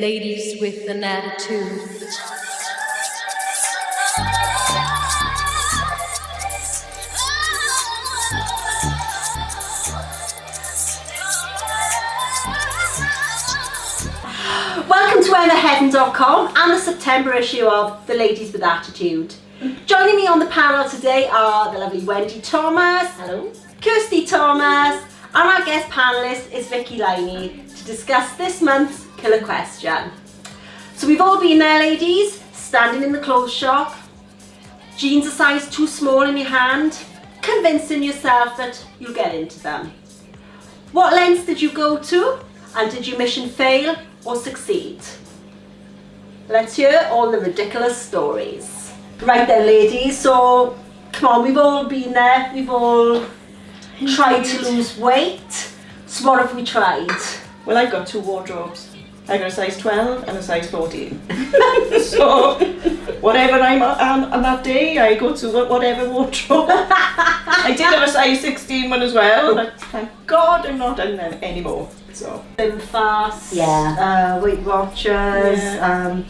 Ladies with an attitude. Welcome to weartheheaven.com and the September issue of The Ladies with Attitude. Joining me on the panel today are the lovely Wendy Thomas, hello, Kirsty Thomas, and our guest panellist is Vicky Liney to discuss this month's killer question. So we've all been there, ladies, standing in the clothes shop, jeans a size too small in your hand, convincing yourself that you'll get into them. What lengths did you go to, and did your mission fail or succeed? Let's hear all the ridiculous stories. Right then, ladies, so come on, we've all been there, we've all tried to lose weight. So what have we tried? Well, I've got two wardrobes. I got a size 12 and a size 14. So whatever I'm on that day, I go to whatever wardrobe. I did have a size 16 one as well, but thank God I'm not in them anymore. So Slim fast, Yeah. Weight Watchers,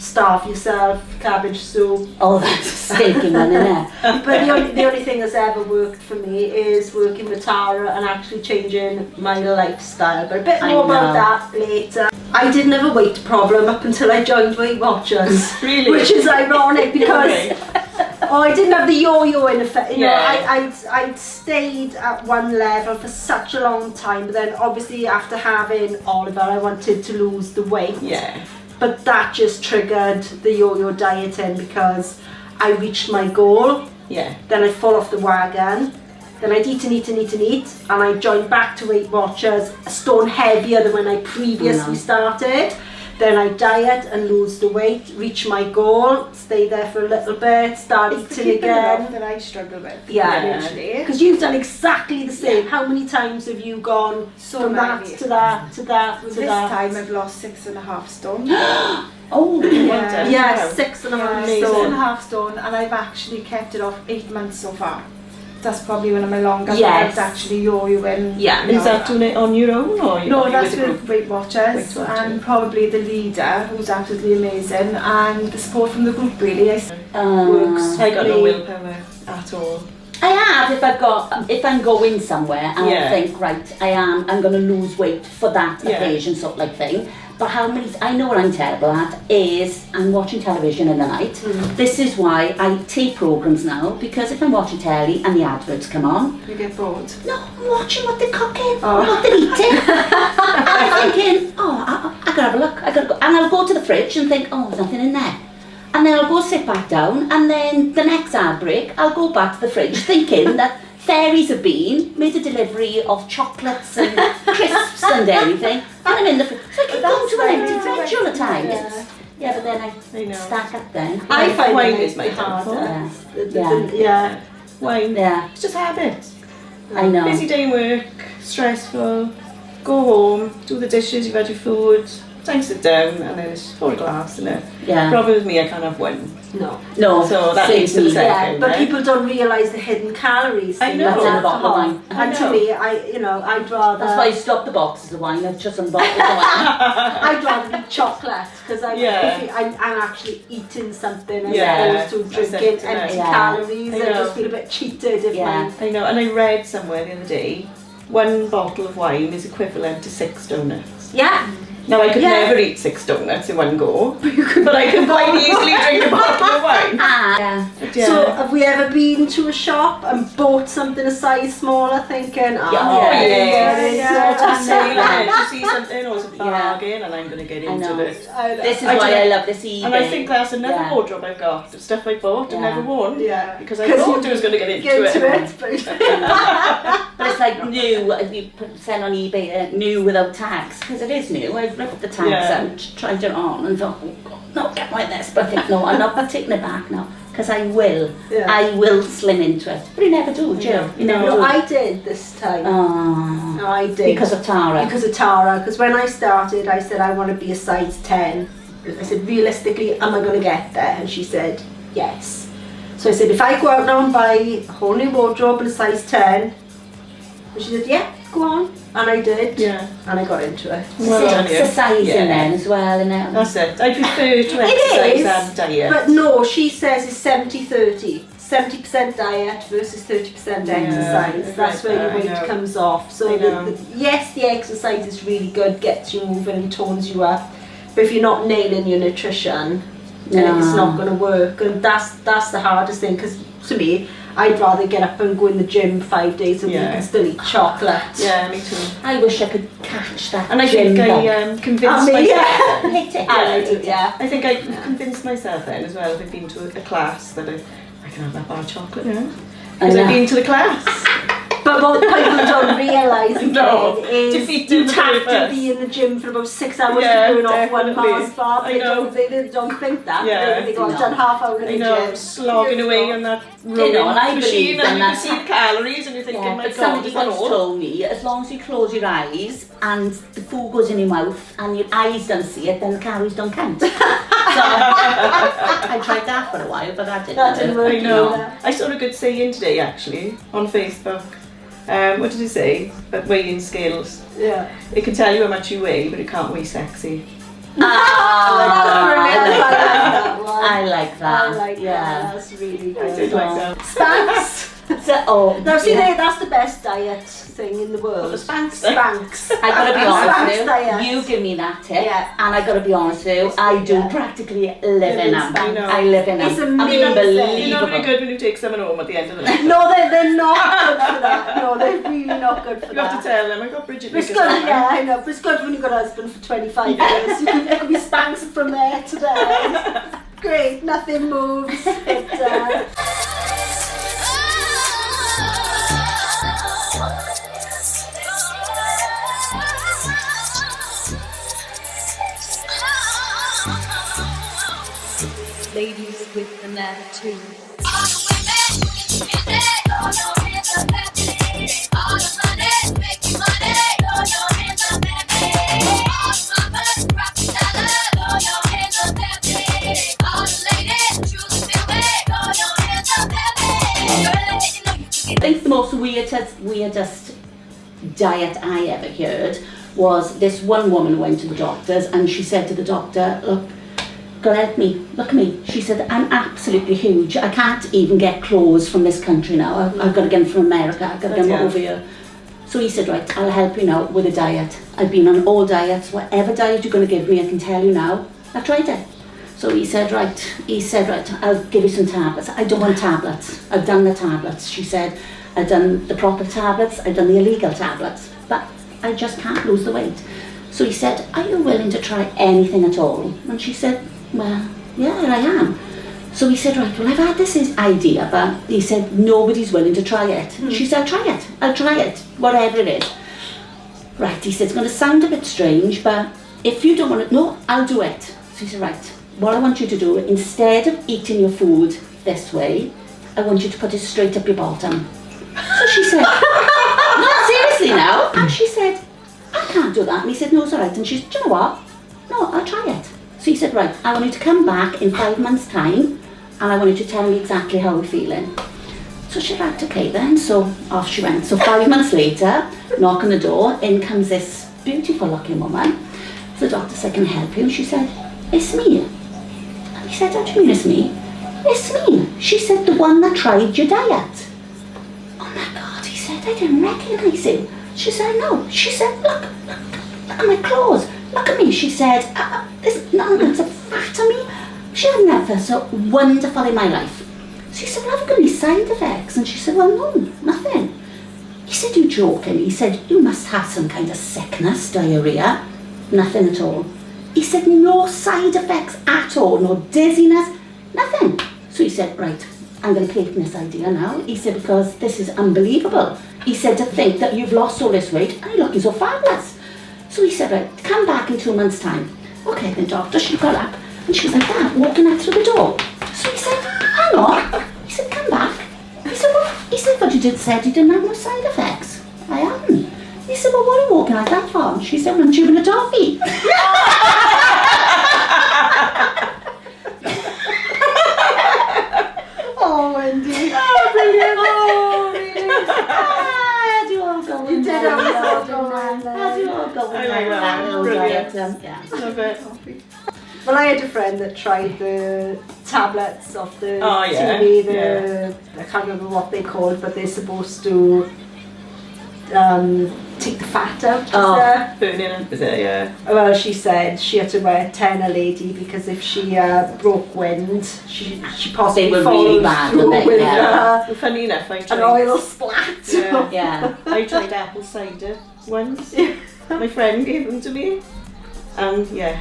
starve yourself, cabbage soup. oh, that's a stinking one, isn't it? But the only thing that's ever worked for me is working with Tara and actually changing my lifestyle. But a bit more about that later. I didn't have a weight problem up until I joined Weight Watchers. Really? Which is ironic because I didn't have the yo-yoing effect. You know, I'd stayed at one level for such a long time, but then obviously after having Oliver, I wanted to lose the weight. Yeah. But that just triggered the yo-yo dieting because I reached my goal. Yeah. Then I'd fall off the wagon. Then I'd eat and eat and eat and eat, and I joined back to Weight Watchers, a stone heavier than when I previously started. Then I diet and lose the weight, reach my goal, stay there for a little bit, start eating again. That I struggle with. Yeah, literally. because you've done exactly the same. How many times have you gone from that many. to that to that to This that? time I've lost 6.5 stone. Oh, Yeah. Yeah, 6.5 stone. 6.5 stone, and I've actually kept it off 8 months so far. That's probably one of my longest. Yes. I've actually yo-yoing. Yeah. Is that doing it on your own or you No, with that's the group? with Weight Watchers, Weight Watchers. and probably the leader, who's absolutely amazing, and the support from the group really works. I got no me. willpower at all. I have if I'm going somewhere and Yeah. I think, right, I'm going to lose weight for that Yeah. occasion, sort of like thing. But I know what I'm terrible at is I'm watching television in the night. This is why I take programmes now, because if I'm watching telly and the adverts come on, You get bored. no, I'm watching what they're cooking, what they're eating. I'm thinking, I gotta have a look, I gotta go. And I'll go to the fridge and think, oh, there's nothing in there. And then I'll go sit back down, and then the next ad break, I'll go back to the fridge thinking that fairies have made a delivery of chocolates and crisps and everything, and I'm in the fridge. So I keep going to an empty fridge all the time. Yeah, but then I know. I stack up then. I find Wine it is my harder. Yeah. Yeah. Wine. Yeah, It's just habit. I know. Busy day work, stressful, go home, do the dishes, you've had your food, time to sit down and then it's pour a glass and then. Yeah. Problem with me, I can't have one. No. So that same leads to the me. second. Yeah, but right? people don't realise the hidden calories. I know. That's in the bottle of wine. And to me, I'd rather. That's why I stopped the boxes of wine. I've just some bottles of wine. I'd rather eat chocolate because I'm actually eating something as Yeah. opposed to I said drinking to empty them. calories. I I know. just feel a bit cheated if Yeah. I know, and I read somewhere the other day, one bottle of wine is equivalent to 6 donuts. Yeah. Now I could Yeah. never eat 6 donuts in one go, but I can quite easily drink a bottle of wine. Yeah. But yeah. So have we ever been to a shop and bought something a size smaller thinking, Oh yeah, yeah. You see something or it's a bargain and I'm going to get I into know. it. This is I why do- I love this eBay. And I think that's another Yeah. wardrobe I've got, of stuff I bought and Yeah. never worn. Yeah. Because I thought I was going to get into it. But it's like new, you sell on eBay, new without tags, because it is new. I've ripped the tags out, tried it on and thought, oh God, no, get like this. But I think, no, I'm not taking it back now, because I will slim into it. But you never do, do you? You never No, do. I did this time. Oh, No, I did. because of Tara. Because of Tara. Because when I started, I said I want to be a size 10. I said, realistically, am I going to get there? And she said, yes. So I said, if I go out now and buy a whole new wardrobe in a size 10, and she said, yeah, go on. And I did. Yeah. And I got into it. Well done, you. Exercising Yeah. then as well, innit? That's it. I prefer to It exercise is, and diet. but no, she says it's 70-30. 70% diet versus 30% exercise. That's where your I weight know. comes off. So I know. yes, the exercise is really good, gets you moving and tones you up. But if you're not nailing your nutrition, then it's not going to work. And that's the hardest thing, because to me, I'd rather get up and go in the gym 5 days a week and still eat chocolate. Yeah, me too. I wish I could catch that. And I think I convinced myself. I hate it. I think I convinced myself then as well. If I've been to a class that I can have that bar of chocolate, you know, because I've been to the class. But what people don't realise No, is defeating you the have to purpose. be in the gym for about 6 hours Yeah, to burn off one definitely. Mars bar. I know. They don't think that. Yeah. They go, I've done half hour in I the know, gym. slogging away on that rolling and I machine, believe and in you that. can see the calories, and you're thinking, Yeah, my but God, somebody is that once all? told me, as long as you close your eyes and the food goes in your mouth and your eyes don't see it, then the calories don't count. So I tried that for a while, but that didn't work. I know. I saw a good saying today actually on Facebook. What did it say? About weighing scales. Yeah. It can tell you how much you weigh, but it can't weigh sexy. I like that. I like that. That's really good. I did like that. Spanx. Now see, that's the best diet thing in the world. Spanx. Spanx. I gotta be honest Spanx with diet. you. You give me that tip, Yeah. and I gotta be honest with you. I do practically live in them. Spanx. I live in them. It's I mean, amazing. You're not very unbelievable. good when you take someone home at the end of the night. No, they're not good for that. No, they're really not good for You that. have to tell them, I got Bridget But it's Nichols good, on. yeah, I know. But it's good when you've got a husband for 25 years. You can be Spanx from there to there. Great, nothing moves. But, Ladies with an attitude. I think the most weirdest diet I ever heard was this one woman went to the doctors and she said to the doctor, look, God help me, look at me. She said, I'm absolutely huge. I can't even get clothes from this country now. I've got to get them from America. I've got to get them over here. So he said, right, I'll help you now with a diet. I've been on all diets. Whatever diet you're going to give me, I can tell you now. I tried it. So he said, right, I'll give you some tablets. I don't want tablets. I've done the tablets. She said, I've done the proper tablets, I've done the illegal tablets, but I just can't lose the weight. So he said, are you willing to try anything at all? And she said, well, yeah, I am. So he said, right, well, I've had this idea, but he said, nobody's willing to try it. She said, I'll try it, whatever it is. Right, he said, it's going to sound a bit strange, but if you don't want to, no, I'll do it. So he said, right, what I want you to do, instead of eating your food this way, I want you to put it straight up your bottom. So she said, no, seriously now? And she said, I can't do that. And he said, no, it's all right. And she said, do you know what? No, I'll try it. So he said, right, I want you to come back in 5 months' time and I want you to tell me exactly how we're feeling. So she said, right, okay then. So off she went. So 5 months later, knock on the door, in comes this beautiful looking woman. So the doctor said, can I help you? And she said, it's me. And he said, how do you mean it's me? It's me. She said, the one that tried your diet. Oh my God, he said, I didn't recognise you. She said, no. She said, look at my clothes. Look at me. She said, there's nothing so fat on me. She had never felt so wonderful in my life. She said, well, have you got any side effects? And she said, well, no, nothing. He said, you joking? He said, you must have some kind of sickness, diarrhea. Nothing at all. He said, no side effects at all, no dizziness, nothing. So he said, right, I'm going to take this idea now. He said, because this is unbelievable. He said, to think that you've lost all this weight and you're looking so fabulous. So he said, right, come back in 2 months' time. Okay, then doctor, she got up and she was like that, walking out through the door. So he said, hang on. He said, come back. He said, well, he said, but you said you didn't have no side effects. I haven't. He said, well, what are you walking like that for? And she said, well, I'm chewing a toffee. oh, Wendy. Oh, brilliant. Oh, really? You all go You did have a well, go. Yeah. Love it. Well, I had a friend that tried the tablets off the Oh, yeah, TV, I can't remember what they're called, but they're supposed to take the fat out. Burning up, is it? Yeah. Well, she said she had to wear 10 a lady because if she broke wind, she possibly They were really bad, through weren't they? with Yeah. Well, funny enough, I tried. an oil splat. Yeah. Yeah. I tried apple cider once. My friend gave them to me, and yeah,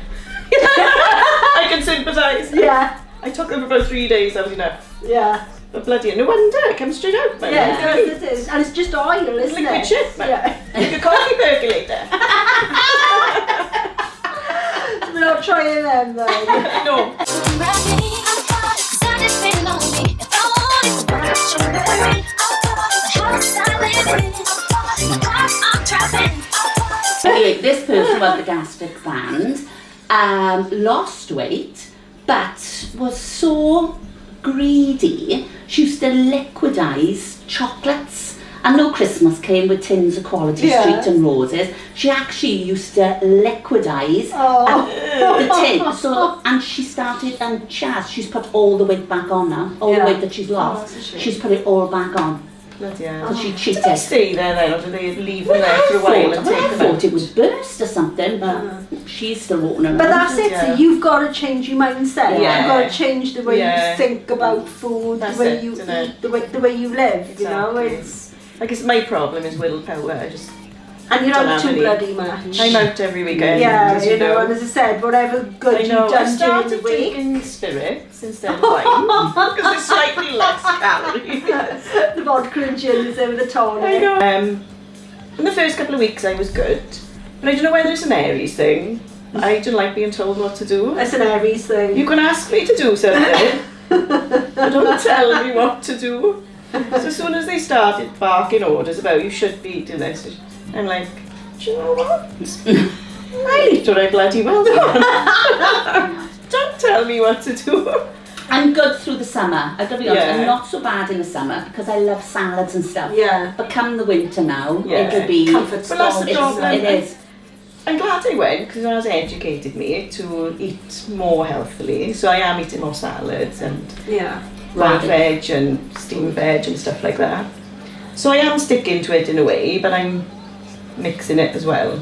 I can sympathise. Yeah, I took them for about 3 days. That was enough. yeah. But bloody, no wonder it comes straight out. Man. Yeah, it is. And it's just oil, isn't Liquid it? shit, man. Yeah. Like a coffee percolator. We're not trying them though. No. Okay, this person was the gastric band, lost weight, but was so greedy, she used to liquidise chocolates. And no Christmas came with tins of Quality Yeah. Street and Roses. She actually used to liquidise the tin. So, and she started, and she's put all the weight back on now. All Yeah. the weight that she's lost, that's a shame. she's put it all back on. Bloody hell. Because she cheated. Did they stay there then, or did they leave them there for a while and I take them thought out? it would burst or something, but she's still walking around. But that's it, Yeah. so you've got to change your mindset. Yeah. You've got to change the way Yeah. you think about food, That's the way it, you isn't it? eat, the way you live, you know, Exactly. it's... I guess my problem is willpower. And you're Don't out have too any. bloody much. I'm out every weekend. Yeah, as you know, and as I said, whatever good I you've know. I done during the started week. drinking spirits instead of wine because there's slightly less calories. The vodka and gin is over the tonic. I know. In the first couple of weeks I was good, but I don't know whether it's an Aries thing. I don't like being told what to do. That's an Aries thing. You can ask me to do something, but don't tell me what to do. So as soon as they started barking orders about you should be doing this, I'm like, do you know what? I need to write bloody well done. Don't tell me what to do. I'm good through the summer. I've got to be honest, Yeah. I'm not so bad in the summer because I love salads and stuff. Yeah. But come the winter now, Yeah. it'll be Comfort But that's the it's- problem. It is. I'm glad I went because it has educated me to eat more healthily. So I am eating more salads and Yeah. raw Right. veg and steamed veg and stuff like that. So I am sticking to it in a way, but I'm mixing it as well.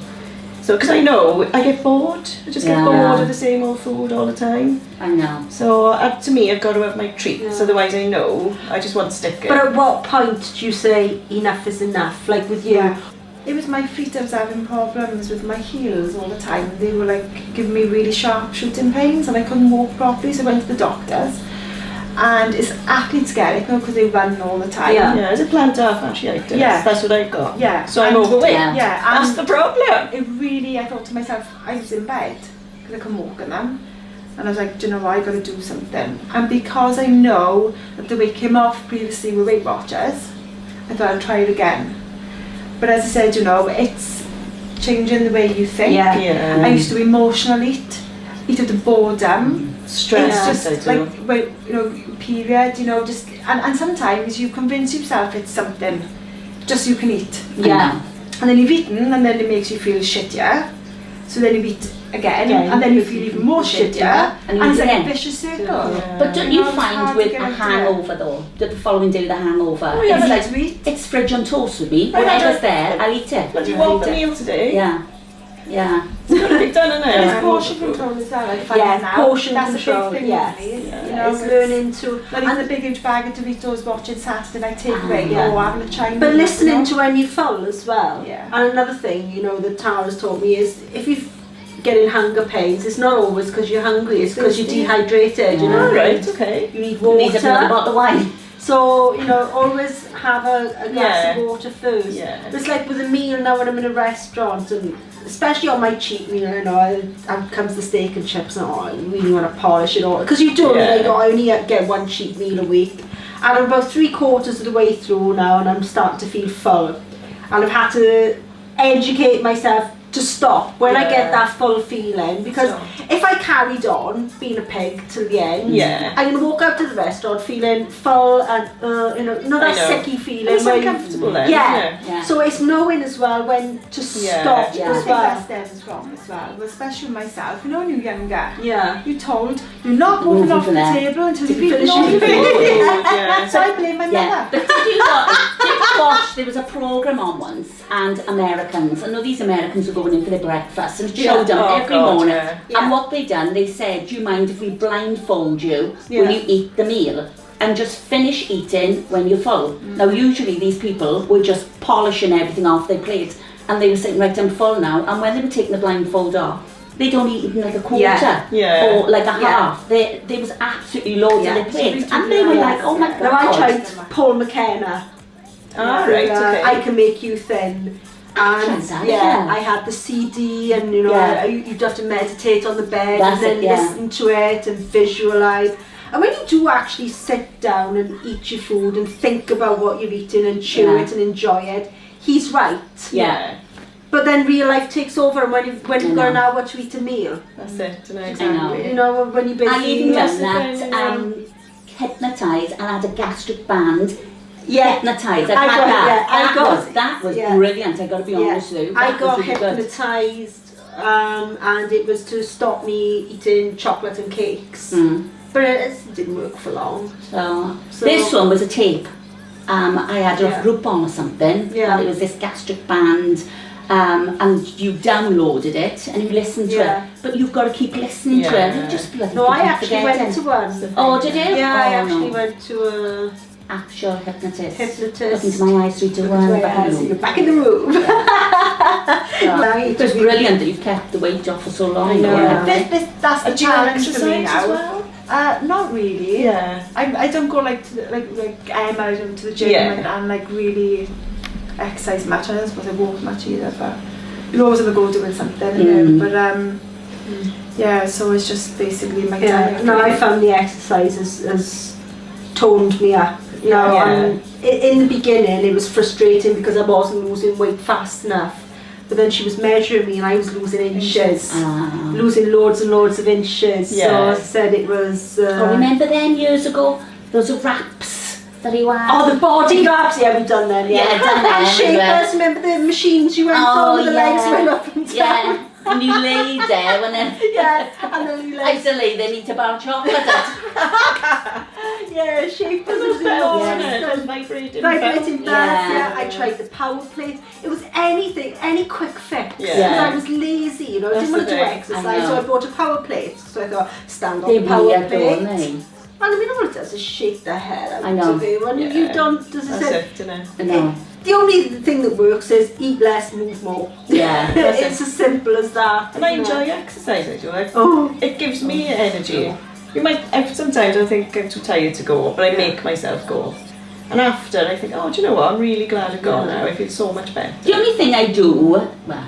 So, because I know I get bored, I just get Yeah. bored of the same old food all the time. I know. So to me, I've got to have my treats, Yeah. otherwise I know I just want to stick it. But at what point do you say enough is enough? Like with you? Yeah. It was my feet. I was having problems with my heels all the time. They were like giving me really sharp shooting pains and I couldn't walk properly, so I went to the doctors. And it's athlete's scaly because they run all the time. Yeah. Yeah, it's a plantar fasciitis. Yeah. That's what I've got. Yeah. So I'm And- overweight. Yeah. Yeah, That's and the problem. it really, I thought to myself, I was in bed because I couldn't walk in them. And I was like, do you know what, I got to do something. And because I know that the weight came off previously with Weight Watchers, I thought I'd try it again. But as I said, you know, it's changing the way you think. Yeah. Yeah. I used to emotionally eat out of boredom. Stress, It's just I do. like, well, you know, period, you know, just, and sometimes you convince yourself it's something just so you can eat. Yeah. And then you've eaten and then it makes you feel shittier. So then you eat again and then you feel even more shittier. And And, you it's eat like a again. vicious circle. Yeah. But don't You you know, it's find hard to with get a into it. hangover though, the following day the hangover, Oh, yeah, it's but like, it's sweet. it's fridge on toast with me. I Whatever's had a- there, I'll eat it. Bloody I'll want eat the it. meal today. Yeah. Yeah. It's got to be done, And it's innit? portion control as well, I find Yeah, now. portion That's control, a big thing yes. with me. Yeah. You know, It's learning to... like even the big huge bag of Doritos watching Saturday night takeaway Yeah. or having a Chinese. But listening you know. to when you're full as well. Yeah. And another thing, you know, that Tara's taught me is if you're getting hunger pains, it's not always because you're hungry, it's because you're dehydrated, you know. All right, okay. You need Need another water. bottle of wine. So, you know, always have a glass of water first. Yeah. It's like with a meal now when I'm in a restaurant, and especially on my cheat meal, you know, out comes the steak and chips, and I really want to polish it all. Because you do, Yeah. like, I only get one cheat meal a week. And I'm about 3/4 of the way through now, and I'm starting to feel full. And I've had to educate myself to stop when I Yeah. get that full feeling, because Stop. if I carried on being a pig till the end, Yeah. I'm gonna walk out to the restaurant feeling full and not that I know. sicky feeling. It's where you- uncomfortable then, yeah. isn't it? Yeah. So it's knowing as well when to Yeah. stop Yeah. I as think well. that stems from as well, especially myself. You know, when you're younger, Yeah. you're told you're not moving Moving off from the there. table until Till you've you eaten finish all your your food. food. Yeah. So I blame my Yeah, mother. but did you watch, there was a programme on once, and Americans, I know these Americans were going in for their breakfast, and it showed them Oh, every God, morning. yeah. And what they done, they said, do you mind if we blindfold you Yeah. when you eat the meal? And just finish eating when you're full. Now usually these people were just polishing everything off their plates, and they were saying, right, I'm full now, and when they were taking the blindfold off, they'd only eaten like a quarter Yeah. or like a Yeah. half. There was absolutely loads Yeah. in their plates, So and they were Yeah. like, oh my Now I God. tried Paul McKenna. Ah, right, okay. I Can Make You Thin. And Tried that, yeah, yeah. I had the CD, and you know, Yeah. you'd have to meditate on the bed That's and then it, yeah. listen to it and visualize. And when you do actually sit down and eat your food and think about what you're eating and chew Yeah. it and enjoy it, he's right. Yeah. But then real life takes over, and when you've got know. an hour to eat a meal, That's it, know. exactly. you know, when you're busy. I even That's done the thing, that, hypnotised and had a gastric band. Yeah. Hypnotised. I I've had got- that. yeah, I got- that was yeah. brilliant, I got to be Yeah. honest with you. I That got was really good. hypnotised, and it was to stop me eating chocolate and cakes. Mm. But it didn't work for long. So, this one was a tape. I had a Yeah. Groupon or something, Yeah. and it was this gastric band. And you downloaded it and you listened to Yeah. it, but you've got to keep listening to it. Yeah. And you just bloody No, I keep actually forgetting. went to one. Oh, did you? Yeah, I Oh, actually no. went to a Actual hypnotist. hypnotist. Look into my eyes, 3, 2, 1, back in the You're room. back in the room. So, it was brilliant that you've kept the weight off for so long. I know. Yeah. That's the Do you challenge for me exercise as now. well? Not really. Yeah. I don't go like to the, like Emma to the gym Yeah. and like really exercise much. I don't suppose I walk much either, but you're always gonna go doing something. Mm. But yeah, so it's just basically my Yeah, diet. no, I found the exercise has toned me up. You know, Yeah. in the beginning it was frustrating because I wasn't losing weight fast enough. But then she was measuring me and I was losing inches. Ah. Losing loads and loads of inches. So Yeah. I said it was... Oh, remember them years ago? Those wraps that he had? Oh, the body wraps, yeah, we've done them, yeah. Yeah, done them, Shapers, remember the machines you went on with the legs went up and down? Yeah, and you laid there when then... Yeah, and then you I like, used to lay there and eat a bar of chocolate. yeah, shapers Those was bells, yeah. isn't it? Those vibrating Vibrating bells. bells, Yeah. yeah. I tried the power plate. It was anything, any quick fix. Yeah. Because I was lazy, you know, I didn't That's want to the do thing. exercise, I know. so I bought a power plate. So I thought, stand on They the power really plate. don't they? And I mean, all it does is shake the hell out I know. of you. And Yeah. you don't, as I That's said, it, isn't it? I know. the only thing that works is eat less, move more. Yeah. That's It's as simple as that. And I isn't enjoy it? exercise, I do. Oh, It gives me energy. You might, sometimes I think I'm too tired to go, but I make myself go. And after, I think, oh, do you know what? I'm really glad I've gone now. I feel so much better. The only thing I do, well,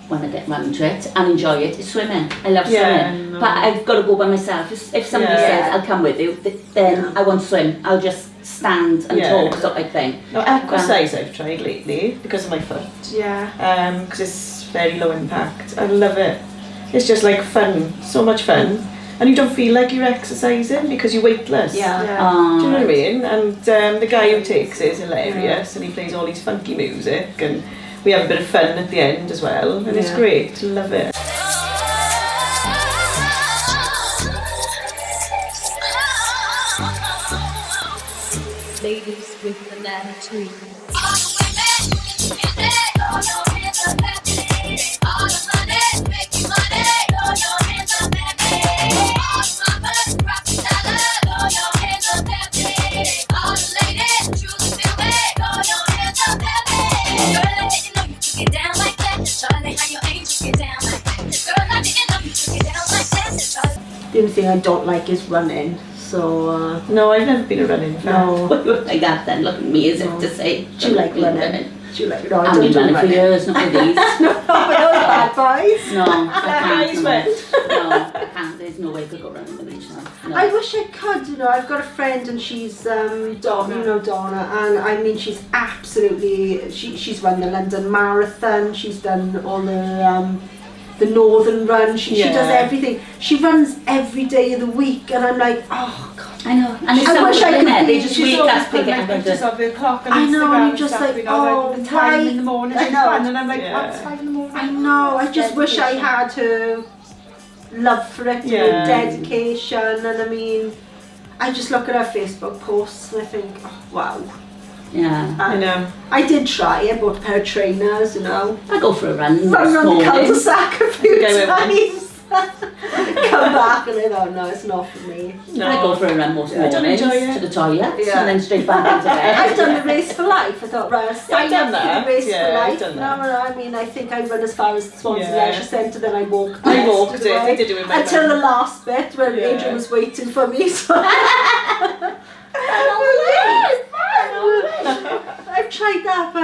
when I get round to it and enjoy it, is swimming. I love Yeah, swimming. no. But I've got to go by myself. If somebody Yeah. says, I'll come with you, then I won't swim. I'll just stand and Yeah. talk, sort of thing. Now, exercise I've tried lately because of my foot. Yeah. Because it's very low impact. I love it. It's just like fun, so much fun. And you don't feel like you're exercising because you're weightless. yeah. Yeah. Do you know what I mean? And the guy who takes it is hilarious and he plays all these funky music and we have a bit of fun at the end as well and it's Yeah. great. Love it. Ladies with an attitude. The only thing I don't like is running. So, No, I've never been a running fan. no. Like that then, look at me as if to say, Do you like "Don't be running? Do you like, no, I I've don't been do running for running. years, not with these. No, bad boys. No, I That can't. guy's went. No, I can't do there's no way I could go running with each now. No. I wish I could, you know. I've got a friend and she's Donna, you know Donna, and I mean she's absolutely. She's run the London Marathon. She's done all the Northern Run. She does everything. She runs every day of the week, and I'm like, oh God. I know. And it's I wish I could be. They just She's wake always up putting thinking, like pictures of her clock on I know, Instagram and and you're just stuff, like, you know, oh, the time why? in the morning I she's know. running, and I'm like, Yeah. oh, it's 5 in the morning. I know. I just wish I had her love for it, Yeah. dedication, and I mean, I just look at her Facebook posts and I think, oh, wow. yeah. I know. I did try. I bought a pair of trainers, you know. I go for a run. Run around the morning. cul-de-sac a few I went times. Come back and I thought, no, it's not for me. No. I go for a run most I don't mornings enjoy it. to the toilet Yeah. and then straight back into bed. I've done the race for life. I thought, right, I'll sign done up for that. the race Yeah, for I've life. done No, that. no, I mean, I think I run as far as Swansea Yeah. Leisure Centre, then I walked. I the walked rest of it. the I way. did it with my until mum. the last bit when Yeah. Adrian was waiting for me. So I've tried that, but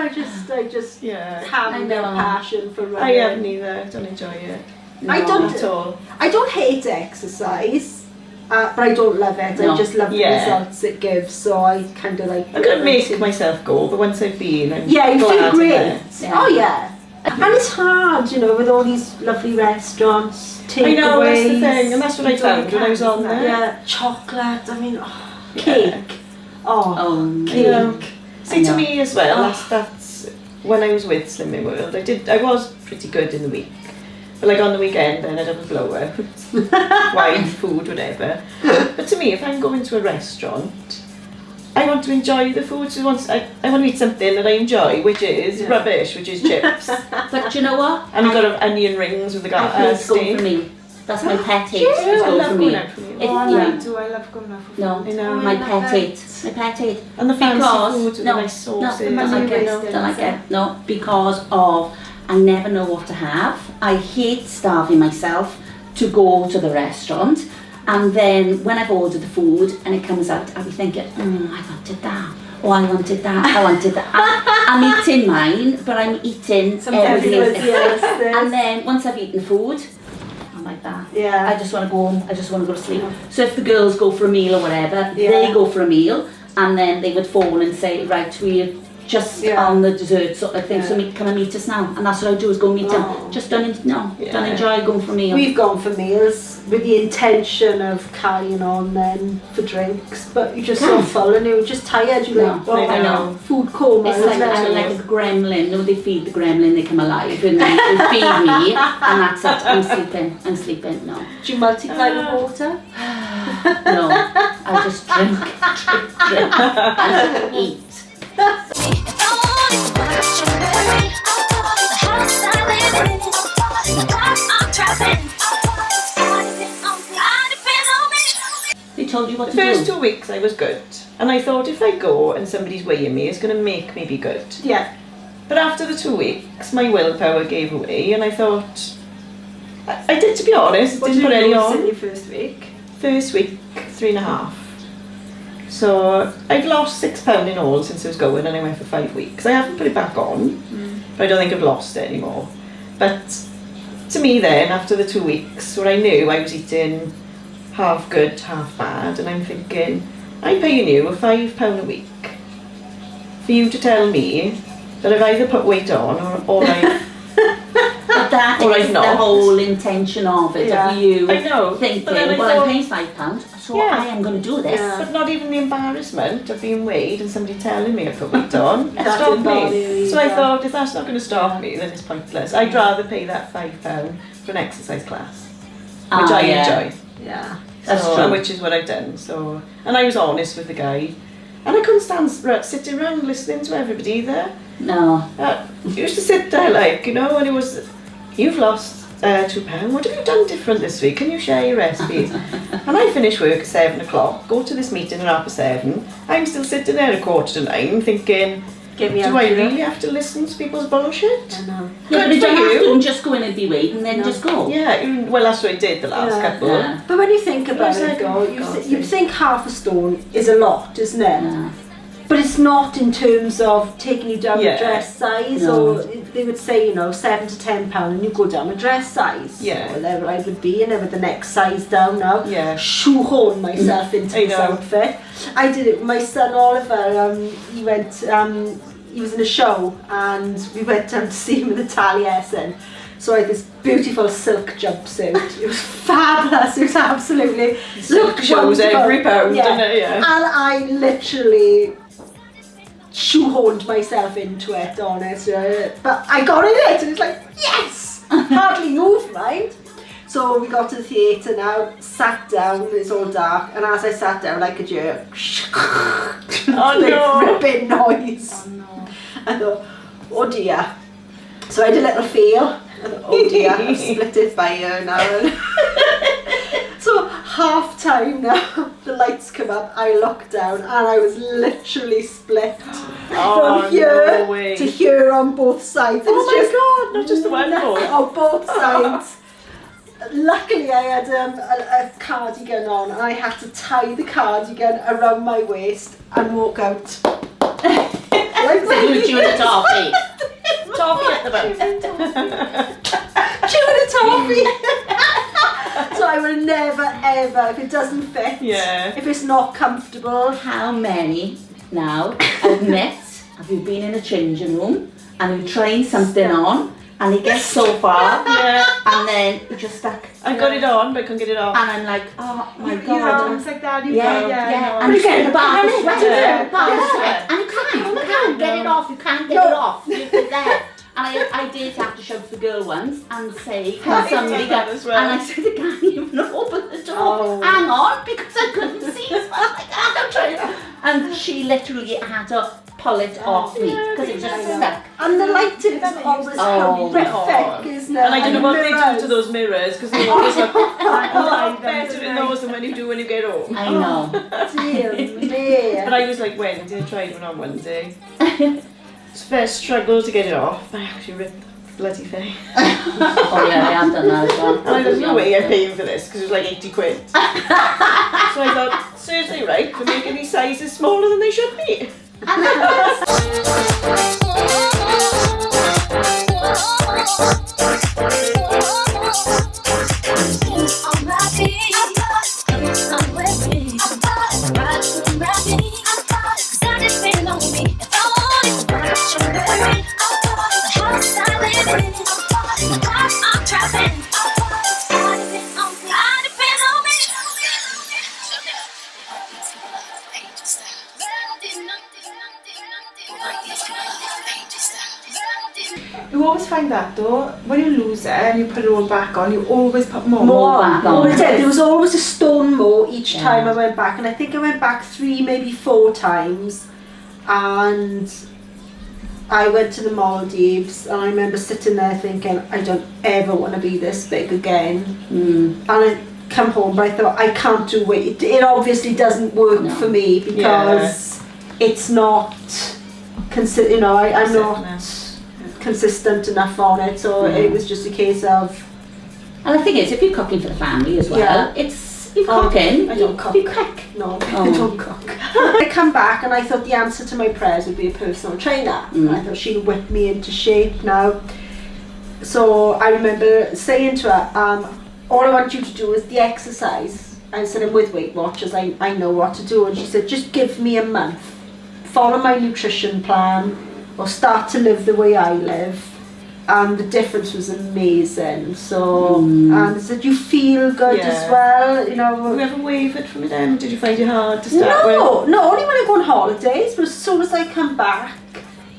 I just Yeah. haven't I got know. passion for running. I haven't either. I don't enjoy it. I don't. Not at all. I don't hate exercise, but I don't love it. No. I just love the Yeah. results it gives. So I kind of like. I couldn't make myself go, but once I've been, I'm Yeah, you glad feel I'm great. there. Yeah. Oh yeah. And it's hard, you know, with all these lovely restaurants, takeaways. I know, that's the thing, and that's what I found when I was on there. Yeah, chocolate. I mean, cake. Oh, Oh, cake. See, I to know. me as well, Oh. that's when I was with Slimming World. I was pretty good in the week, but like on the weekend, then I'd have a blowout, wine, food, whatever. But to me, if I'm going to a restaurant, I want to enjoy the food. So once I want to eat something that I enjoy, which is rubbish, which is chips, But do you know what? and you've got onion rings with the I hate going steak. for me. That's my pet hate. Yeah, Is I going love for going me. out for meals. If- Oh, I yeah. like to. I love going out for No, I know. my I love pet that. hate. My pet hate. And the fancy Because foods with no, the nice no, sauces. don't menu like it. wasted, Don't like is it? it. No, because of I never know what to have. I hate starving myself to go to the restaurant, and then when I've ordered the food and it comes out, I'll be thinking, I wanted that. Oh, I wanted that. I wanted that. I'm eating mine, but I'm eating everything else. Yes, And then once I've eaten the food, I'm like that. Yeah. I just want to go home. I just want to go to sleep. So if the girls go for a meal or whatever, Yeah. they go for a meal, and then they would phone and say, right, we're just Yeah. on the dessert sort of thing. Yeah. So come and meet us now. And that's what I do is go meet them. Oh. Just don't Yeah. enjoy going for a meal. We've gone for meals with the intention of carrying on then for drinks, but you're just so full and you're just tired. You're like, No, oh, I know. food coma. It's like, isn't it? I'm like a gremlin. No, they feed the gremlin, they come alive, and they feed me, and that's it. I'm sleeping. No, Do you multiply with water? no. I just drink, and eat. They told you what The to first do. 2 weeks I was good, and I thought if I go and somebody's weighing me, it's going to make me be good. Yeah. But after the 2 weeks, my willpower gave away, and I thought, I did, to be honest, What didn't did put you any lose on. in your first week? First week, 3.5. So I've lost £6 in all since I was going, and I went for 5 weeks. I haven't put it back on, but I don't think I've lost it anymore. But to me then, after the 2 weeks, where I knew I was eating half good, half bad, and I'm thinking, I'm paying you £5 a week for you to tell me that I've either put weight on or I've But that Or is I've the not. whole intention of it, Yeah. of you I know, thinking, but then I well, thought- I'm paying £5, so Yeah. I am going to do this. Yeah. But not even the embarrassment of being weighed and somebody telling me I put weight on That stopped didn't bother me. you So I either. thought, if that's not going to stop me, then it's pointless. I'd rather pay that £5 for an exercise class, which I enjoy. Yeah. That's So- true. Which is what I've done. So, and I was honest with the guy, and I couldn't stand sitting around listening to everybody there. No. Used to sit there like, and it was, you've lost £2. What have you done different this week? Can you share your recipes? And I finish work at 7 o'clock, go to this meeting at 7:30. I'm still sitting there at 9:45 thinking, Give me do a I feeling. really have to listen to people's bullshit? I know. Yeah, but Good you for don't have you. to and just go in and be weighed and then No. just go. Yeah, well that's what I did the last Yeah. couple. Yeah. But when you think about was it, like, though, oh, you, God, you think half a stone is a lot, isn't it? Yeah. But it's not in terms of taking you down Yeah. a dress size No. or they would say, you know, £7 to £10 and you go down a dress size. Yeah. So there I would be, and then with the next size down now. Yeah. Shoehorn myself into I this know. outfit. I did it with my son Oliver. He went, he was in a show and we went down to see him with Taliesin. So I had this beautiful silk jumpsuit. It was fabulous. It was absolutely Silk shows wonderful. every pound, Yeah. didn't it? Yeah. And I literally shoehorned myself into it, honest. But I got in it and it's like, yes! Hardly moved, mind. So we got to the theatre now, sat down, it's all dark, and as I sat down I could hear Oh no! ripping noise. Oh no. I thought, oh dear. So I did a little feel. I thought, oh dear, I've split it by ear now. So half time now, the lights come up, I look down and I was literally split Oh, from here no way. to here on both sides. It Oh was my just God, not just the one boy. on both sides. Luckily I had a cardigan on and I had to tie the cardigan around my waist and walk out. Like So you chew the toffee. Toffee at the back. chewing a toffee. So I will never ever, if it doesn't fit, Yeah. if it's not comfortable. How many now admit have you been in a changing room and you trying something on and it gets so far Yeah. and then you just stuck I got it on, but I couldn't get it off. and I'm like, oh my Your God. arms like that, you Yeah, go, yeah, I know. and you get in the bath of sweat, Yeah. and you can't get it off, you can't get it off, you're there. And I did have to shout for the girl once and say, can somebody did that get, as well. and I said, I can't even open the door, Oh. hang on, because I couldn't see, so I was like, I'm trying. And she literally had to pull it off me, because it was just stuck. And the lighting is always Oh, horrific, isn't it? And I don't know what they do mirrors. to those mirrors because they always look a lot better in those than when you do when you get home. I know. Dear But me. I was like Wednesday, I tried one on Wednesday. It's a fair struggle to get it off. I actually ripped the bloody thing. Oh yeah, I have done that as well. And I there's no way I'm paying for this because it was like 80 quid. So I thought, seriously, right, we're making these sizes smaller than they should be. You always find that though, when you lose it and you put it all back on, you always put more. More. back on. Well, there was always a stone more each Yeah. time I went back, and I think I went back 3, maybe 4 times, and I went to the Maldives, and I remember sitting there thinking, I don't ever want to be this big again. And I come home, but I thought, I can't do it. It obviously doesn't work No. for me because it's not, you know, I'm not consistent enough on it, so it was just a case of, And the thing is, if you're cooking for the family as well, Yeah. it's you're cooking. I don't cook. You cook. No, Oh. I don't cook. I come back and I thought the answer to my prayers would be a personal trainer. I thought she would whip me into shape now. So I remember saying to her, all I want you to do is the exercise. I said, I'm with Weight Watchers, I know what to do. And she said, just give me a month. Follow my nutrition plan or start to live the way I live. And the difference was amazing. So, and I said, you feel good as Yeah. well, you know. You ever wavered from it then? Did you find it hard to start with? No, only when I go on holidays, but as soon as I come back,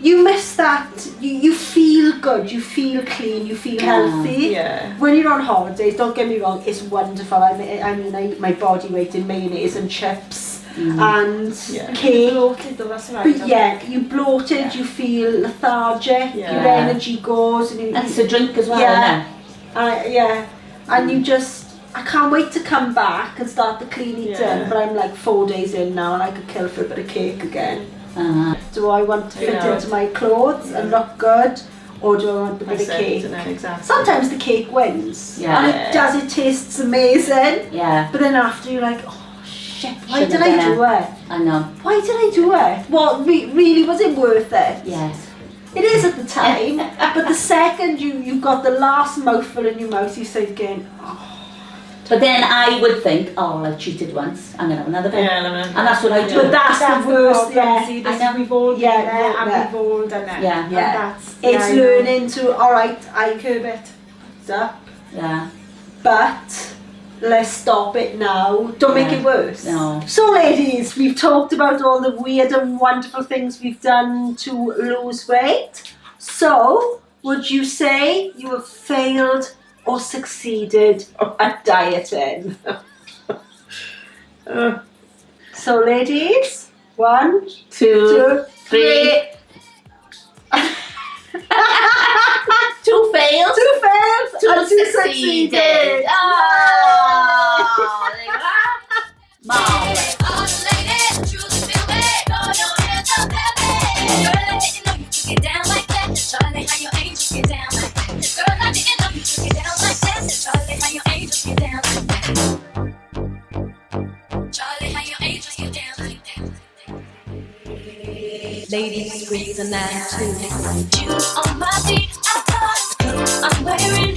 you miss that, you feel good, you feel clean, you feel healthy. Yeah. When you're on holidays, don't get me wrong, it's wonderful. I mean, I eat my body weight in mayonnaise and chips and cake. Bloated though, that's right. But yeah, you bloated, you feel lethargic, Yeah. your energy goes. And And it's a drink as well, Yeah. isn't And you just, I can't wait to come back and start the clean eating, Yeah. but I'm like 4 days in now and I could kill for a bit of cake again. it? Do I want to fit Yeah. into my clothes and look good, or do I want a bit of cake? Exactly. Sometimes the cake wins, Yeah. and it does, it tastes amazing, Yeah, but then after you're like, oh shit, why Shouldn't did have I do it? I know. Why did I do it? What, really, was it worth it? Yes. It is at the time, but the second you've got the last mouthful in your mouth, you're thinking, oh. But then I would think, oh, I cheated once, I'm going to have another bit. Yeah, And that's what I do. But that's the worst, yeah. See, I know. we've all been Yeah, there and yeah. we've all done it. Yeah. And Yeah. that's, It's I know. learning to, all right, I curb it, up, Yeah. but let's stop it now. Don't make Yeah. it worse. No. So ladies, we've talked about all the weird and wonderful things we've done to lose weight. So, would you say you have failed or succeeded at dieting? So ladies, 1, 2, 3. 2 fails. 2 fails 2 and 2 succeeded. succeeded. Oh, there you are. Marvelous. All the ladies, truly feel me. Throw your hands up, heavy. Girl, I didn't know you took it down like that. Charlie, how your angels get down like that. Girl, I didn't know you took it down like that. Charlie, how your angels get down like that. Charlie, how your angels get down like that. Ladies with an attitude. You on my feet, I thought I'm wearing